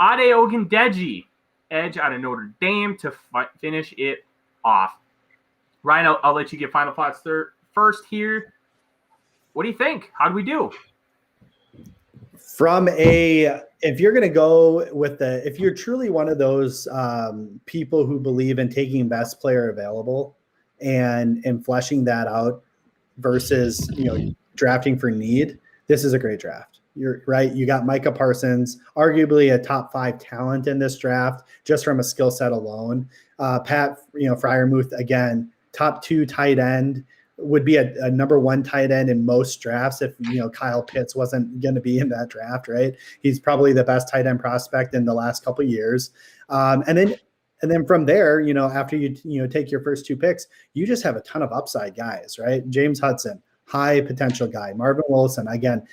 Ade Ogundeji, edge out of Notre Dame to finish it off. Ryan, I'll let you get final thoughts first here. What do you think? How do we do? If you're going to go with if you're truly one of those people who believe in taking best player available and fleshing that out versus, drafting for need, this is a great draft. You're right. You got Micah Parsons, arguably a top 5 talent in this draft, just from a skill set alone. Pat, Fryermuth, again, top 2 tight end, would be a number 1 tight end in most drafts if, Kyle Pitts wasn't going to be in that draft, right? He's probably the best tight end prospect in the last couple of years. And then from there, after you take your first 2 picks, you just have a ton of upside guys, right? James Hudson, high potential guy. Marvin Wilson, again,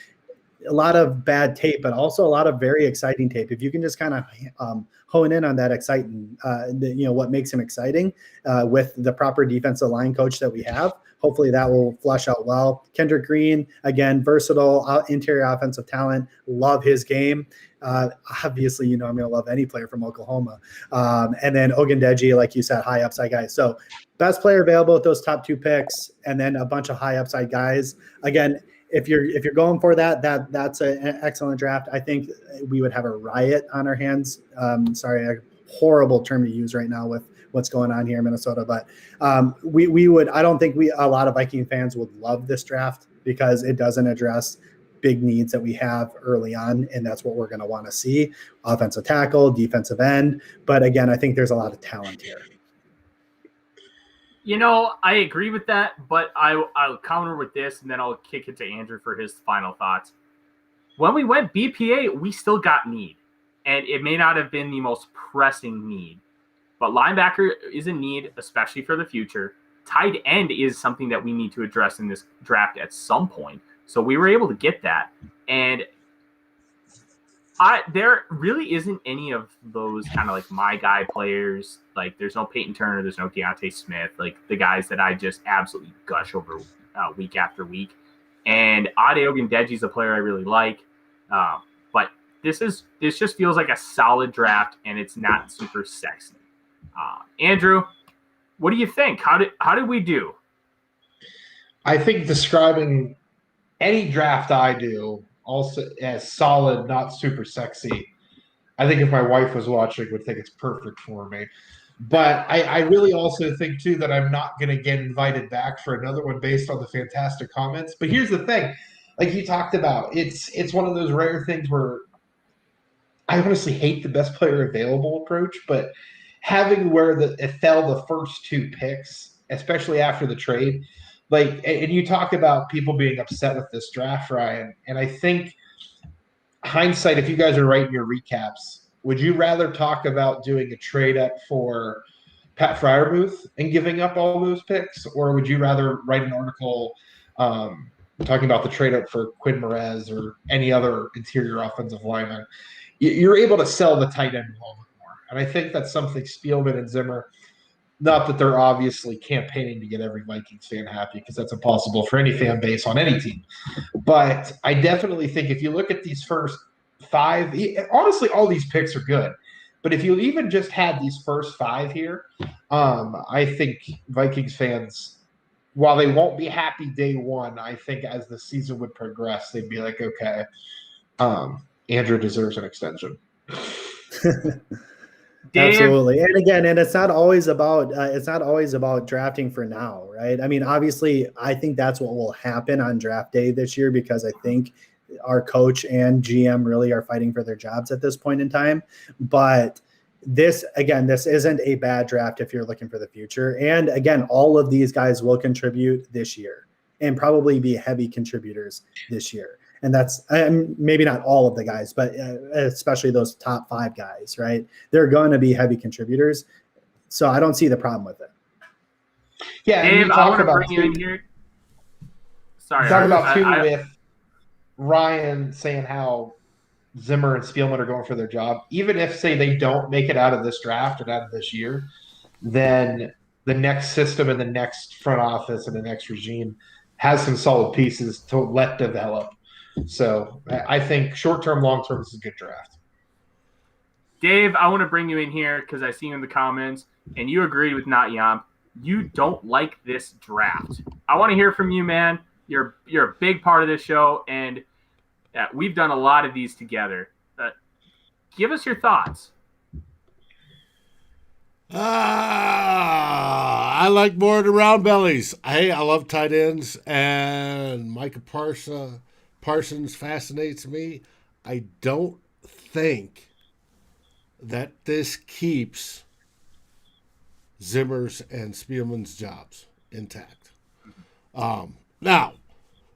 a lot of bad tape, but also a lot of very exciting tape. If you can just kind of hone in on that exciting, what makes him exciting with the proper defensive line coach that we have, hopefully that will flush out well. Kendrick Green, again, versatile interior offensive talent. Love his game. Obviously, I'm going to love any player from Oklahoma. And then Ogundeji, like you said, high upside guys. So best player available with those top 2 picks, and then a bunch of high upside guys. Again, if you're going for that's an excellent draft. I think we would have a riot on our hands. Sorry, a horrible term to use right now with what's going on here in Minnesota, but we would. I don't think a lot of Viking fans would love this draft because it doesn't address big needs that we have early on, and that's what we're going to want to see: offensive tackle, defensive end. But again, I think there's a lot of talent here. I agree with that, but I'll counter with this, and then I'll kick it to Andrew for his final thoughts. When we went BPA, we still got need, and it may not have been the most pressing need, but linebacker is a need, especially for the future. Tight end is something that we need to address in this draft at some point, so we were able to get that. And There really isn't any of those kind of like my guy players. Like there's no Peyton Turner, there's no Deontay Smith, like the guys that I just absolutely gush over week after week. And Ade Ogundeji's a player I really like, but this just feels like a solid draft, and it's not super sexy. Andrew, what do you think? How did we do? I think describing any draft I do also as solid, not super sexy. I think if my wife was watching, would think it's perfect for me. But I really also think too that I'm not going to get invited back for another one based on the fantastic comments. But here's the thing, like you talked about, it's one of those rare things where I honestly hate the best player available approach, but having where it fell the first 2 picks, especially after the trade, like, and you talk about people being upset with this draft, Ryan, and I think hindsight, if you guys are writing your recaps, would you rather talk about doing a trade up for Pat Fryermuth and giving up all those picks, or would you rather write an article talking about the trade up for Quinn Merez or any other interior offensive lineman? You're able to sell the tight end a little bit more. And I think that's something Spielman and Zimmer, not that they're obviously campaigning to get every Vikings fan happy, because that's impossible for any fan base on any team. But I definitely think if you look at these first 5, honestly, all these picks are good. But if you even just had these first 5 here, I think Vikings fans, while they won't be happy day one, I think as the season would progress, they'd be like, okay, Andrew deserves an extension. Absolutely. And again, it's not always about drafting for now, right? I mean, obviously, I think that's what will happen on draft day this year, because I think our coach and GM really are fighting for their jobs at this point in time. But this isn't a bad draft if you're looking for the future. And again, all of these guys will contribute this year and probably be heavy contributors this year. And that's maybe not all of the guys, but especially those top 5 guys, right? They're going to be heavy contributors. So I don't see the problem with it. Yeah, Dave, and you I talk want to about bring you in here. Sorry. Talk about too with Ryan saying how Zimmer and Spielman are going for their job. Even if, say, they don't make it out of this draft or out of this year, then the next system and the next front office and the next regime has some solid pieces to let develop. So I think short-term, long-term, this is a good draft. Dave, I want to bring you in here because I see you in the comments, and you agreed with Not Yam. You don't like this draft. I want to hear from you, man. You're a big part of this show, and we've done a lot of these together. Give us your thoughts. I like more of the round bellies. Hey, I love tight ends, and Micah Parsons fascinates me. I don't think that this keeps Zimmer's and Spielman's jobs intact. Now,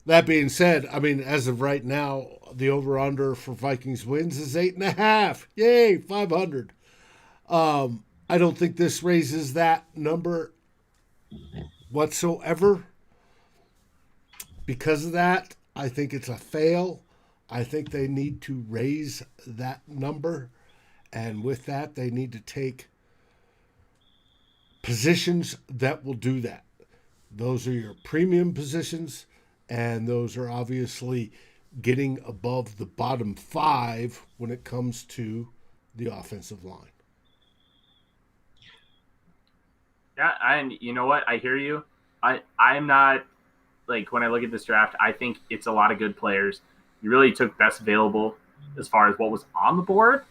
that being said, I mean, as of right now, the over-under for Vikings wins is 8.5. Yay, 500. I don't think this raises that number whatsoever. Because of that, I think it's a fail. I think they need to raise that number. And with that, they need to take positions that will do that. Those are your premium positions, and those are obviously getting above the bottom 5 when it comes to the offensive line. Yeah, and you know what? I hear you. I'm not, like, when I look at this draft, I think it's a lot of good players. You really took best available as far as what was on the board,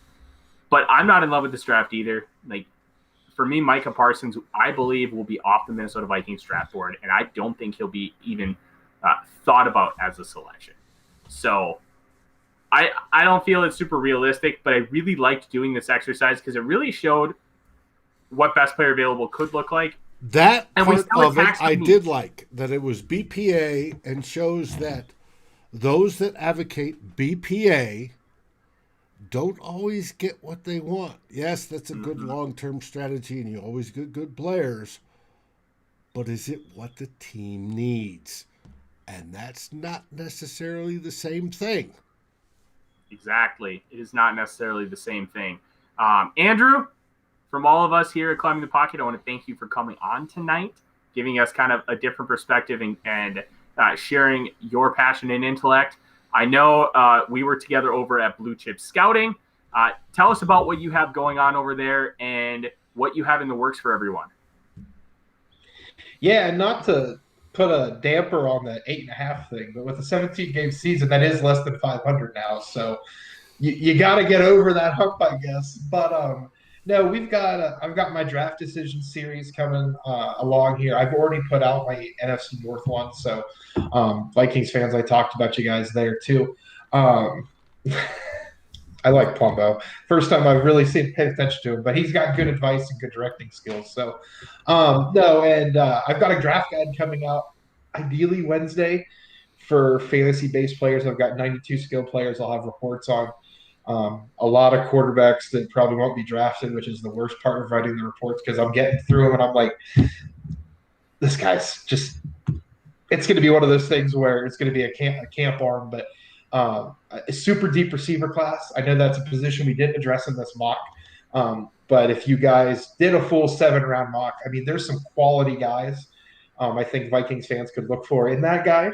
but I'm not in love with this draft either. Like, for me, Micah Parsons, I believe, will be off the Minnesota Vikings draft board, and I don't think he'll be even thought about as a selection. So I don't feel it's super realistic, but I really liked doing this exercise because it really showed what best player available could look like. That and part of it I did like, that it was BPA and shows that those that advocate BPA don't always get what they want. Yes, that's a good long-term strategy, and you always get good players, but is it what the team needs? And that's not necessarily the same thing. Exactly. It is not necessarily the same thing. Andrew, from all of us here at Climbing the Pocket, I want to thank you for coming on tonight, giving us kind of a different perspective and sharing your passion and intellect. I know we were together over at Blue Chip Scouting. Tell us about what you have going on over there and what you have in the works for everyone. Yeah, and not to put a damper on the 8.5 thing, but with a 17-game season, that is less than 500 now. So you got to get over that hump, I guess. But no, I've got my draft decision series coming along here. I've already put out my NFC North one, so Vikings fans, I talked about you guys there too. I like Plumbo. First time I've really paid attention to him, but he's got good advice and good directing skills. So, I've got a draft guide coming out ideally Wednesday for fantasy-based players. I've got 92 skill players I'll have reports on. A lot of quarterbacks that probably won't be drafted, which is the worst part of writing the reports because I'm getting through them and I'm like, this guy's just – it's going to be one of those things where it's going to be a camp arm, but – a super deep receiver class. I know that's a position we didn't address in this mock, but if you guys did a full 7-round mock, I mean, there's some quality guys I think Vikings fans could look for in that guy,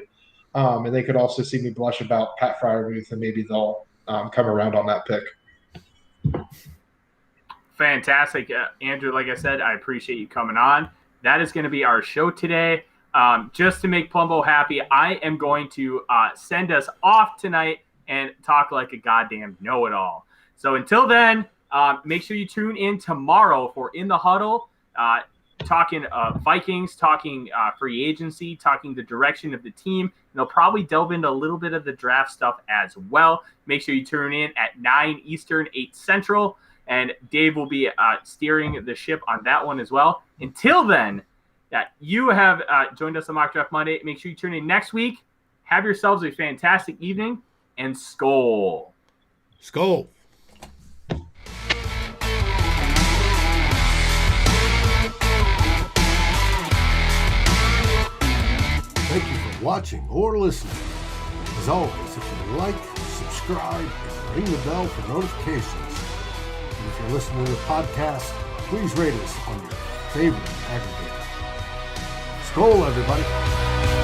and they could also see me blush about Pat Freiermuth, and maybe they'll come around on that pick. Fantastic. Andrew, like I said, I appreciate you coming on. That is going to be our show today. Just to make Plumbo happy, I am going to send us off tonight and talk like a goddamn know-it-all. So until then, make sure you tune in tomorrow for In the Huddle, talking Vikings, talking free agency, talking the direction of the team. And they'll probably delve into a little bit of the draft stuff as well. Make sure you tune in at 9 Eastern, 8 Central, and Dave will be steering the ship on that one as well. Until then, that you have joined us on Mock Draft Monday. Make sure you tune in next week. Have yourselves a fantastic evening, and Skol. Skol. Thank you for watching or listening. As always, if you like, subscribe, and ring the bell for notifications. And if you're listening to the podcast, please rate us on your favorite aggregator. Skol, everybody.